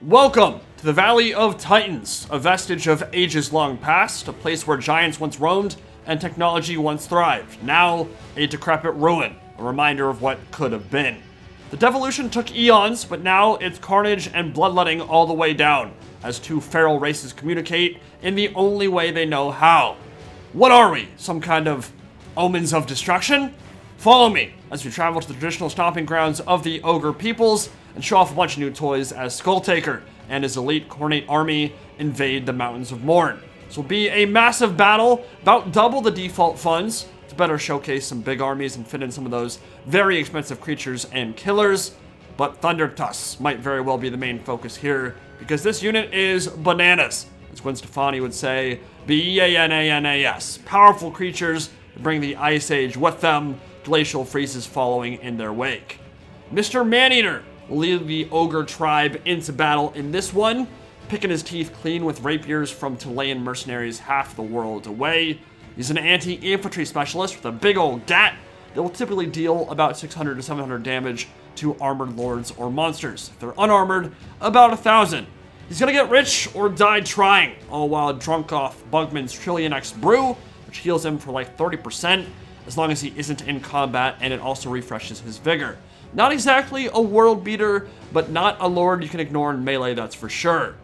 Welcome to the Valley of Titans, a vestige of ages long past, a place where giants once roamed and technology once thrived. Now, a decrepit ruin, a reminder of what could have been. The devolution took eons, but now it's carnage and bloodletting all the way down, as two feral races communicate in the only way they know how. What are we? Some kind of omens of destruction? Follow me as we travel to the traditional stomping grounds of the Ogre peoples and show off a bunch of new toys as Skulltaker and his elite Khorne army invade the Mountains of Morn. This will be a massive battle, about double the default funds, to better showcase some big armies and fit in some of those very expensive creatures and killers. But Thundertusk might very well be the main focus here, because this unit is bananas. As Gwen Stefani would say, B-E-A-N-A-N-A-S. Powerful creatures that bring the Ice Age with them, glacial freezes following in their wake. Mr. Maneater will lead the Ogre tribe into battle in this one, picking his teeth clean with rapiers from Chilean mercenaries half the world away. He's an anti-infantry specialist with a big old gat that will typically deal about 600 to 700 damage to armored lords or monsters. If they're unarmored, about 1,000. He's gonna get rich or die trying, all while drunk off Bugman's Trillion X brew, which heals him for like 30%, as long as he isn't in combat, and it also refreshes his vigor. Not exactly a world beater, but not a lord you can ignore in melee, that's for sure.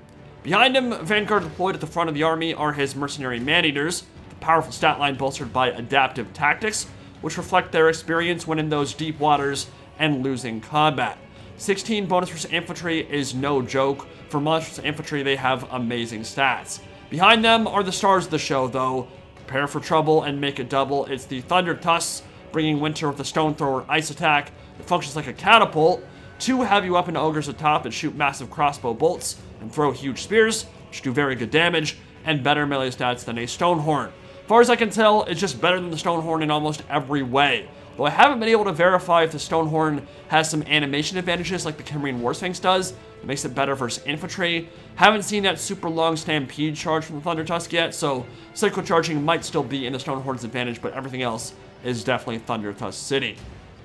Behind him, Vanguard deployed at the front of the army are his mercenary Maneaters, the powerful stat line bolstered by adaptive tactics, which reflect their experience when in those deep waters and losing combat. 16 bonus versus infantry is no joke. For Monstrous infantry, they have amazing stats. Behind them are the stars of the show, though. Prepare for trouble and make it double. It's the Thundertusk, bringing Winter with a Stone Thrower ice attack that functions like a catapult. 2 heavy weapon ogres atop that shoot massive crossbow bolts and throw huge spears, which do very good damage, and better melee stats than a Stonehorn. As far as I can tell, it's just better than the Stonehorn in almost every way. Though I haven't been able to verify if the Stonehorn has some animation advantages like the Khorne Warsphinx does, it makes it better versus infantry. Haven't seen that super long stampede charge from the Thundertusk yet, so cyclical charging might still be in the Stonehorn's advantage, but everything else is definitely Thundertusk City.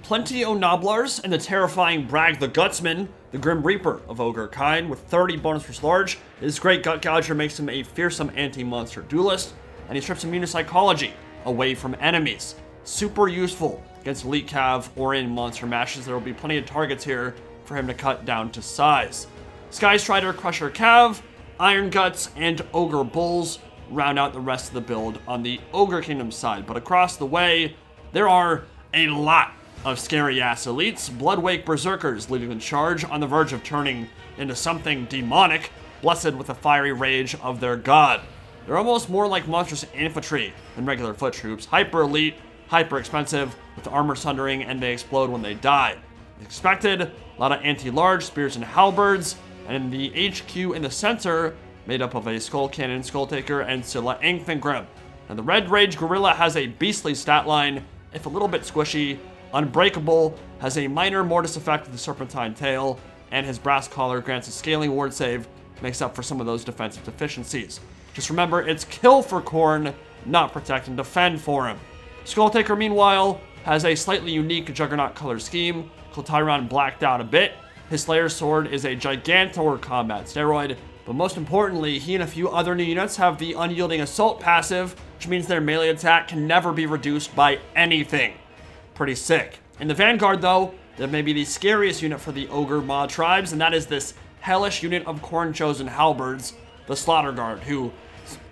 Plenty o' Noblars and the terrifying Bragg the Gutsman, the Grim Reaper of Ogre kind, with 30 bonus versus large. His great Gut Gouger makes him a fearsome anti-monster duelist, and he strips immune to psychology away from enemies. Super useful against elite cav or in monster matches. There will be plenty of targets here for him to cut down to size. Sky Strider, Crusher Cav, Iron Guts, and Ogre Bulls round out the rest of the build on the Ogre Kingdoms side. But across the way, there are a lot of scary-ass elites. Bloodwake Berserkers leading the charge on the verge of turning into something demonic, blessed with the fiery rage of their god. They're almost more like monstrous infantry than regular foot troops. Hyper-elite, hyper-expensive, with armor sundering, and they explode when they die. As expected, a lot of anti-large, spears and halberds, and the HQ in the center, made up of a Skull Cannon, Skulltaker, and Scyla Anfingrimm. Now the Red Rage Gorilla has a beastly stat line, if a little bit squishy. Unbreakable has a minor mortis effect with the Serpentine Tail, and his Brass Collar grants a scaling ward save, makes up for some of those defensive deficiencies. Just remember, it's kill for Khorne, not protect and defend for him. Skulltaker, meanwhile, has a slightly unique Juggernaut color scheme. Coltyron blacked out a bit. His Slayer's Sword is a Gigantor combat steroid, but most importantly, he and a few other new units have the Unyielding Assault passive, which means their melee attack can never be reduced by anything. Pretty sick. In the Vanguard, though, there may be the scariest unit for the Ogre mod tribes, and that is this hellish unit of Khorne-chosen halberds, the Slaughter Guard, who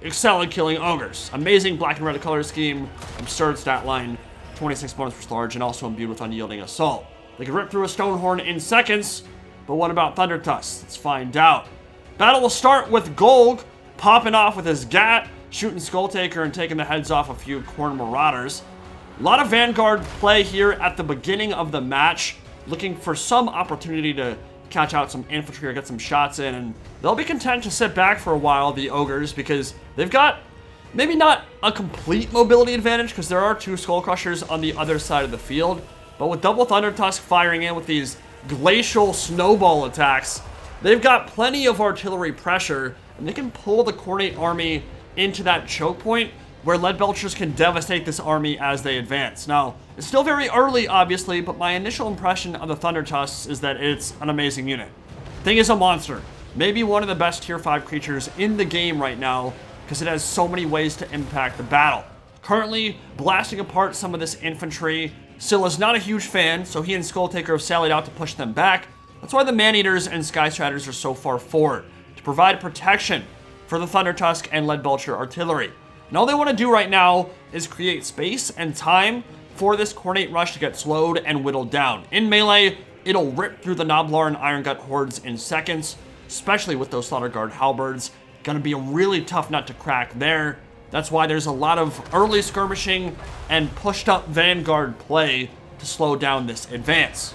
excel at killing ogres. Amazing black and red color scheme, absurd stat line, 26 bonus for large, and also imbued with Unyielding Assault. They can rip through a Stonehorn in seconds, but what about Thundertusk? Let's find out. Battle will start with Golg popping off with his gat, shooting Skulltaker and taking the heads off a few Khorne Marauders. A lot of Vanguard play here at the beginning of the match, looking for some opportunity to catch out some infantry or get some shots in, and they'll be content to sit back for a while, the Ogres, because they've got maybe not a complete mobility advantage, because there are 2 Skull Crushers on the other side of the field, but with double Thundertusk firing in with these glacial snowball attacks, they've got plenty of artillery pressure, and they can pull the Khorne army into that choke point where Leadbelchers can devastate this army as they advance. Now, it's still very early, obviously, but my initial impression of the Thundertusks is that it's an amazing unit. Thing is a monster. maybe one of the best tier 5 creatures in the game right now because it has so many ways to impact the battle. Currently blasting apart some of this infantry. Scylla's not a huge fan, so he and Skulltaker have sallied out to push them back. That's why the Maneaters and Sky Striders are so far forward, to provide protection for the Thundertusk and Leadbelcher artillery. And all they want to do right now is create space and time for this Khorne rush to get slowed and whittled down. In melee, it'll rip through the Gnoblar and Iron Gut hordes in seconds, especially with those Slaughter Guard halberds. Gonna be a really tough nut to crack there. That's why there's a lot of early skirmishing and pushed up vanguard play to slow down this advance.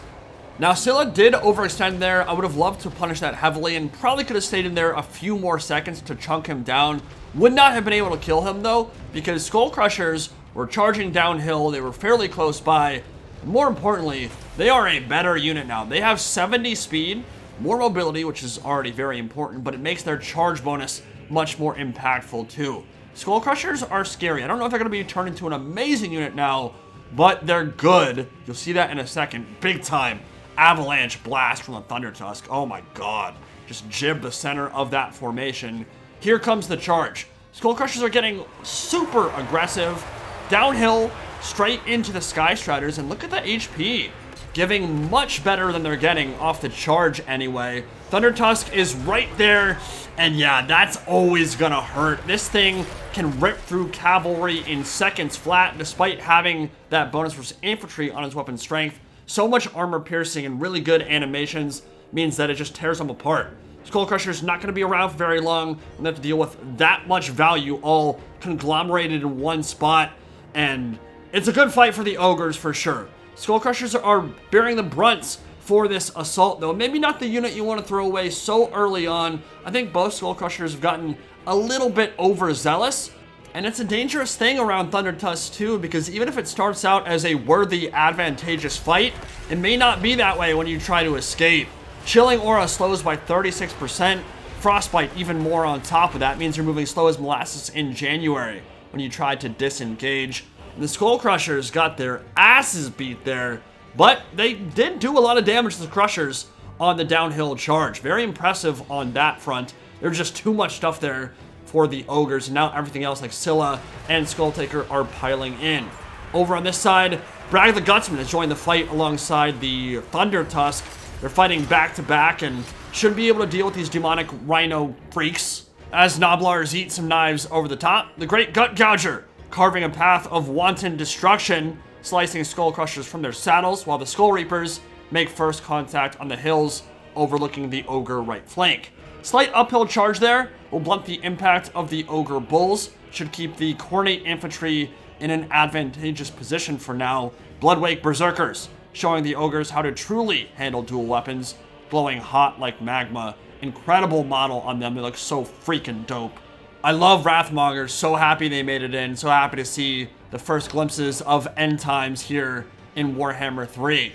Now, Scylla did overextend there. I would have loved to punish that heavily and probably could have stayed in there a few more seconds to chunk him down. Would not have been able to kill him though, because Skull Crushers were charging downhill. They were fairly close by. More importantly, they are a better unit now. They have 70 speed, more mobility, which is already very important, but it makes their charge bonus much more impactful too. Skull Crushers are scary. I don't know if they're going to be turned into an amazing unit now, but they're good. You'll see that in a second. Big time avalanche blast from the Thundertusk. Oh my god. Just jib the center of that formation. Here comes the charge. Skull Crushers are getting super aggressive. Downhill, straight into the Sky Striders, and look at the HP. Giving much better than they're getting off the charge anyway. Thundertusk is right there, and yeah, that's always gonna hurt. This thing can rip through cavalry in seconds flat, despite having that bonus versus infantry on its weapon strength. So much armor piercing and really good animations means that it just tears them apart. Skull Crusher's not gonna be around for very long, and they have to deal with that much value all conglomerated in one spot, and it's a good fight for the Ogres for sure. Skull Crushers are bearing the brunts for this assault though. Maybe not the unit you want to throw away so early on. I think both Skull Crushers have gotten a little bit overzealous. And it's a dangerous thing around Thundertusk too, because even if it starts out as a worthy, advantageous fight, it may not be that way when you try to escape. Chilling Aura slows by 36%. Frostbite even more on top of that means you're moving slow as molasses in January when you try to disengage. The Skull Crushers got their asses beat there, but they did do a lot of damage to the Crushers on the downhill charge. Very impressive on that front. There's just too much stuff there for the Ogres, and now everything else like Scylla and Skulltaker are piling in. Over on this side, Bragg the Gutsman has joined the fight alongside the Thundertusk. They're fighting back to back and should be able to deal with these demonic rhino freaks. As Gnoblars eat some knives over the top, the Great Gut Gouger carving a path of wanton destruction, slicing Skull Crushers from their saddles, while the Skull Reapers make first contact on the hills overlooking the Ogre right flank. Slight uphill charge there will blunt the impact of the Ogre Bulls, should keep the Khorne infantry in an advantageous position for now. Bloodwake Berserkers, showing the Ogres how to truly handle dual weapons, glowing hot like magma. Incredible model on them, they look so freaking dope. I love Wrathmongers, so happy they made it in, so happy to see the first glimpses of end times here in Warhammer 3.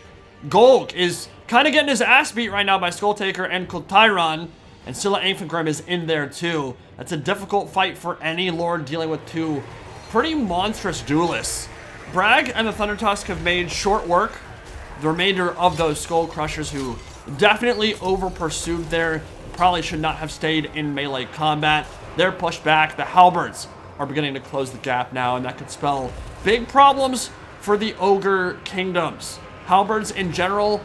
Golg is kind of getting his ass beat right now by Skulltaker and Khorne, and Scyla Anfingrimm is in there too. That's a difficult fight for any Lord dealing with two pretty monstrous duelists. Bragg and the Thundertusk have made short work. The remainder of those Skull Crushers who definitely over-pursued there, probably should not have stayed in melee combat. They're pushed back. The halberds are beginning to close the gap now, and that could spell big problems for the Ogre Kingdoms. Halberds in general,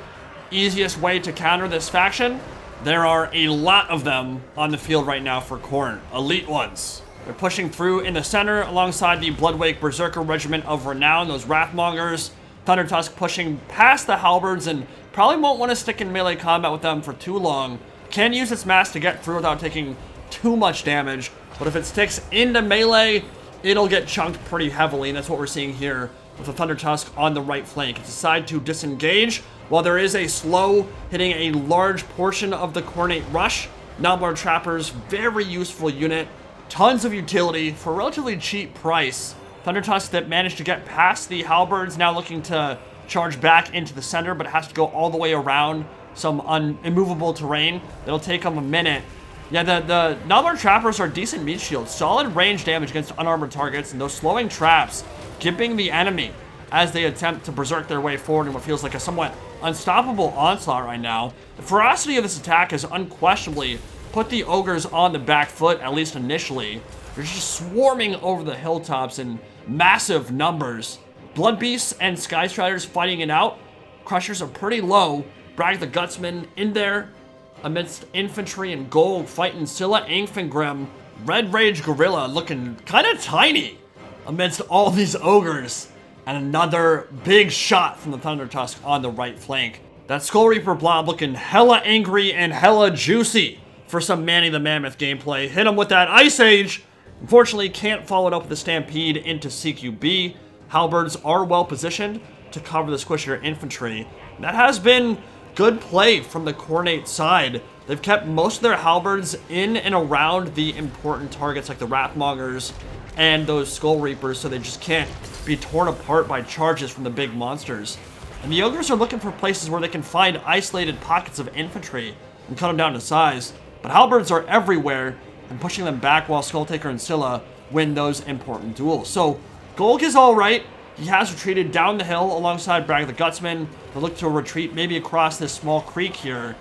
easiest way to counter this faction. There are a lot of them on the field right now for Khorne, elite ones. They're pushing through in the center alongside the Bloodwake Berserker Regiment of Renown, those Wrathmongers. Thundertusk pushing past the halberds and probably won't want to stick in melee combat with them for too long. Can use its mass to get through without taking too much damage, but if it sticks into melee, it'll get chunked pretty heavily, and that's what we're seeing here with the Thundertusk on the right flank. It decided to disengage while there is a slow hitting a large portion of the Khorne rush. Gnoblar Trappers, very useful unit, tons of utility for a relatively cheap price. Thundertusk that managed to get past the halberds, now looking to charge back into the center, but it has to go all the way around some immovable terrain. It'll take them a minute. Yeah, the Gnoblar Trappers are decent meat shields. Solid range damage against unarmored targets, and those slowing traps gimping the enemy as they attempt to berserk their way forward in what feels like a somewhat unstoppable onslaught right now. The ferocity of this attack is unquestionably put the ogres on the back foot, at least initially. They're just swarming over the hilltops in massive numbers. Blood Beasts and Sky Striders fighting it out. Crushers are pretty low. Bragg the Gutsman in there amidst infantry and Golg fighting Scyla Anfingrimm. Red Rage Gorilla looking kind of tiny amidst all these ogres. And another big shot from the Thundertusk on the right flank. That Skull Reaper blob looking hella angry and hella juicy for some Manny the Mammoth gameplay. Hit him with that Ice Age. Unfortunately, can't follow it up with a Stampede into CQB. Halberds are well positioned to cover the squishier infantry. That has been good play from the Khorne side. They've kept most of their halberds in and around the important targets like the Wrathmongers and those Skull Reapers, so they just can't be torn apart by charges from the big monsters. And the ogres are looking for places where they can find isolated pockets of infantry and cut them down to size. But halberds are everywhere and pushing them back while Skulltaker and Scyla win those important duels. So Golg is alright. He has retreated down the hill alongside Bragg the Gutsman. They look to retreat maybe across this small creek here.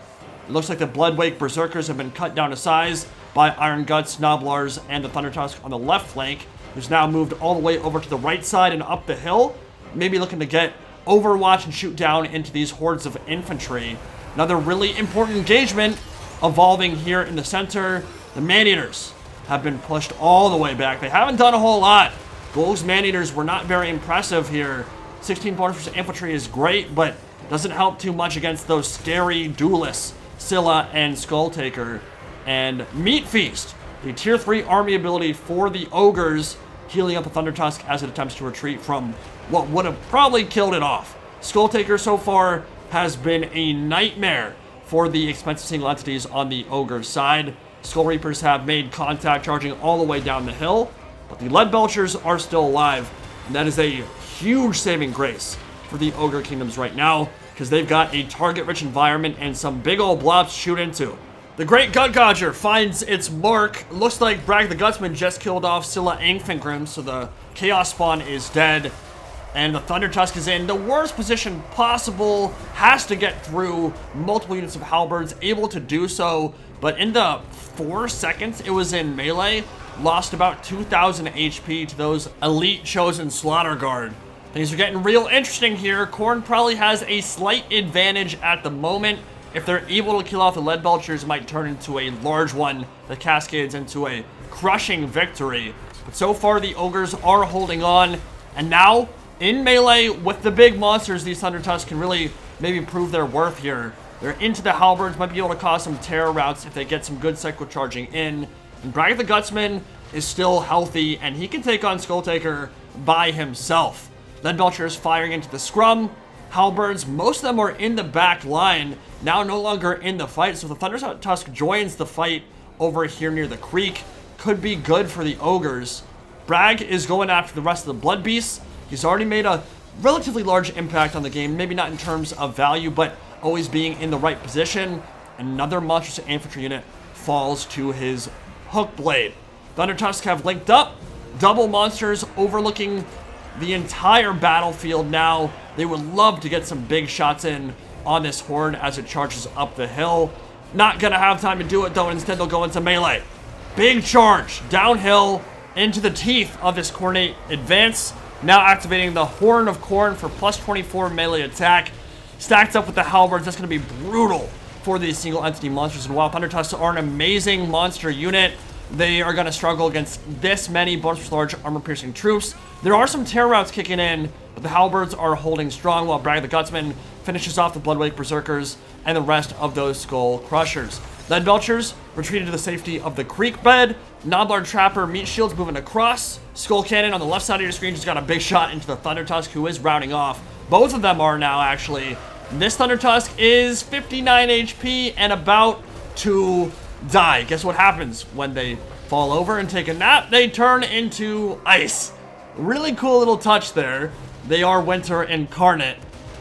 It looks like the Bloodwake Berserkers have been cut down to size by Iron Guts, Noblars, and the Thundertusk on the left flank, who's now moved all the way over to the right side and up the hill, maybe looking to get Overwatch and shoot down into these hordes of infantry. Another really important engagement evolving here in the center. The Maneaters have been pushed all the way back. They haven't done a whole lot. Golg's Maneaters were not very impressive here. 16 bonus for infantry is great, but doesn't help too much against those scary duelists, Scyla and Skulltaker. And Meat Feast, the tier 3 army ability for the ogres, healing up the Thundertusk as it attempts to retreat from what would have probably killed it off. Skulltaker so far has been a nightmare for the expensive single entities on the ogre side. Skull Reapers have made contact, charging all the way down the hill, but the Lead Belchers are still alive, and that is a huge saving grace for the Ogre Kingdoms right now, because they've got a target-rich environment and some big old blobs to shoot into. The Great Gut Godger finds its mark. Looks like Bragg the Gutsman just killed off Scyla Anfingrimm, so the Chaos Spawn is dead. And the Thundertusk is in the worst position possible. Has to get through multiple units of halberds, able to do so. But in the 4 seconds it was in melee, lost about 2,000 HP to those elite chosen Slaughter Guard. Things are getting real interesting here. Khorne probably has a slight advantage at the moment. If they're able to kill off the Lead Belchers, it might turn into a large one that cascades into a crushing victory. But so far, the Ogres are holding on. And now, in melee with the big monsters, these Thundertusks can really maybe prove their worth here. They're into the halberds, might be able to cause some terror routes if they get some good cycle charging in. And Bragg the Gutsman is still healthy, and he can take on Skulltaker by himself. Lead Belchers firing into the scrum. Halberds, most of them are in the back line, now no longer in the fight, so the Thundertusk joins the fight over here near the creek. Could be good for the ogres. Bragg is going after the rest of the Blood Beasts. He's already made a relatively large impact on the game, maybe not in terms of value, but always being in the right position. Another Monstrous infantry unit falls to his hook blade. Thundertusk have linked up, double monsters overlooking the entire battlefield now. They would love to get some big shots in on this horde as it charges up the hill. Not gonna have time to do it though, instead they'll go into melee. Big charge downhill into the teeth of this Khorne advance. Now activating the Horn of Khorne for plus 24 melee attack. Stacked up with the halberds, that's gonna be brutal for these single entity monsters. And while Thundertusks are an amazing monster unit, they are going to struggle against this many bonus large armor-piercing troops. There are some terror routes kicking in, but the halberds are holding strong while Bragg the Gutsman finishes off the Bloodwake Berserkers and the rest of those Skull Crushers. Lead Belchers retreated to the safety of the creek bed. Noblar Trapper Meat Shields moving across. Skull Cannon on the left side of your screen just got a big shot into the Thundertusk, who is rounding off. Both of them are now, actually. This Thundertusk is 59 HP and about to die. Guess what happens when they fall over and take a nap? They turn into ice. Really cool little touch there. They are winter incarnate.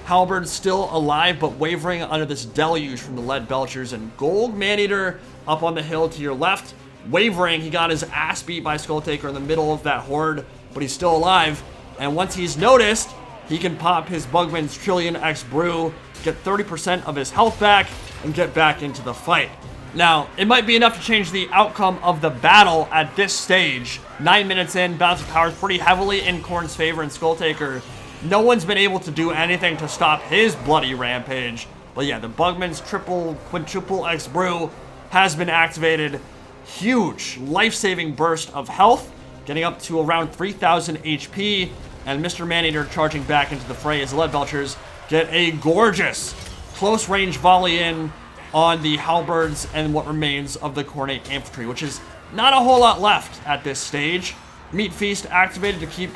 Halberd still alive but wavering under this deluge from the Lead Belchers, and Golg Maneater up on the hill to your left, wavering. He got his ass beat by Skulltaker in the middle of that horde, but he's still alive. And once he's noticed, he can pop his Bugman's Trillion X Brew, get 30% of his health back, and get back into the fight. Now, it might be enough to change the outcome of the battle at this stage. 9 minutes in, balance of power is pretty heavily in Khorne's favor, and Skulltaker, no one's been able to do anything to stop his bloody rampage. But yeah, the Bugman's triple, quintuple X brew has been activated. Huge life-saving burst of health, getting up to around 3,000 HP, and Mr. Maneater charging back into the fray as the Lead Belchers get a gorgeous close-range volley in on the halberds and what remains of the Khorne infantry, which is not a whole lot left at this stage. Meat Feast activated to keep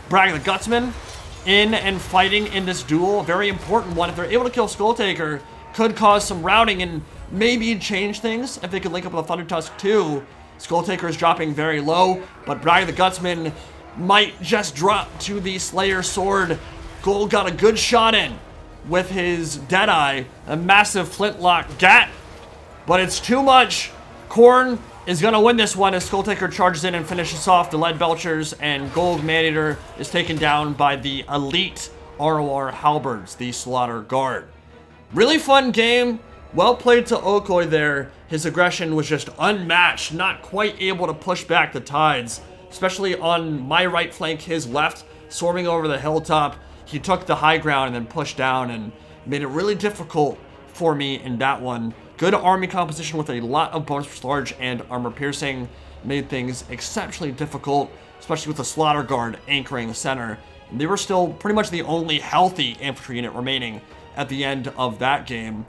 Bragg the Gutsman in and fighting in this duel. A very important one. If they're able to kill Skulltaker, could cause some routing and maybe change things if they could link up with a Thundertusk too. Skulltaker is dropping very low, but Bragg the Gutsman might just drop to the Slayer sword. Golg got a good shot in with his Deadeye, a massive flintlock gat, but it's too much. Khorne is going to win this one as Skulltaker charges in and finishes off the Lead Belchers, and Golg Maneater is taken down by the elite ROR Halberds, the Slaughter Guard. Really fun game. Well played to Okoy there. His aggression was just unmatched, not quite able to push back the tides, especially on my right flank, his left, swarming over the hilltop. He took the high ground and then pushed down and made it really difficult for me in that one. Good army composition with a lot of bonus for large and armor piercing made things exceptionally difficult, especially with the Slaughter Guard anchoring the center. They were still pretty much the only healthy infantry unit remaining at the end of that game.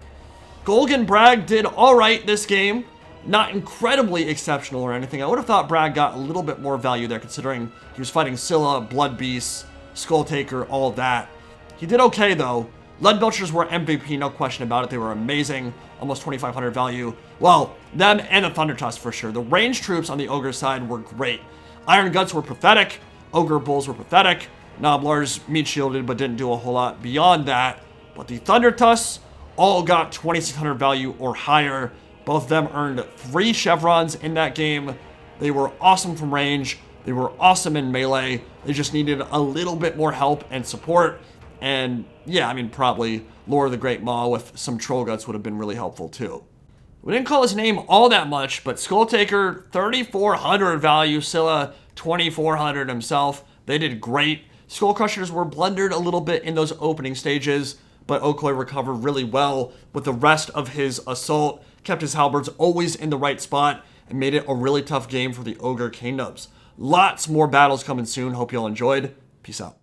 Golg and Bragg did all right this game. Not incredibly exceptional or anything. I would have thought Bragg got a little bit more value there considering he was fighting Scylla, Blood Beasts, Skulltaker, all of that. He did okay though. Lead Belchers were MVP, no question about it. They were amazing. Almost 2,500 value. Well, them and the Thundertusk for sure. The ranged troops on the Ogre side were great. Iron Guts were pathetic. Ogre Bulls were pathetic. Nobblers meat shielded but didn't do a whole lot beyond that. But the Thundertusks all got 2,600 value or higher. Both of them earned 3 chevrons in that game. They were awesome from range. They were awesome in melee. They just needed a little bit more help and support. And yeah, I mean, probably Lord of the Great Maw with some Troll Guts would have been really helpful too. We didn't call his name all that much, but Skulltaker, 3,400 value. Scylla, 2,400 himself. They did great. Skull Crushers were blundered a little bit in those opening stages, but Okoy recovered really well with the rest of his assault, kept his halberds always in the right spot, and made it a really tough game for the Ogre Kingdoms. Lots more battles coming soon. Hope you all enjoyed. Peace out.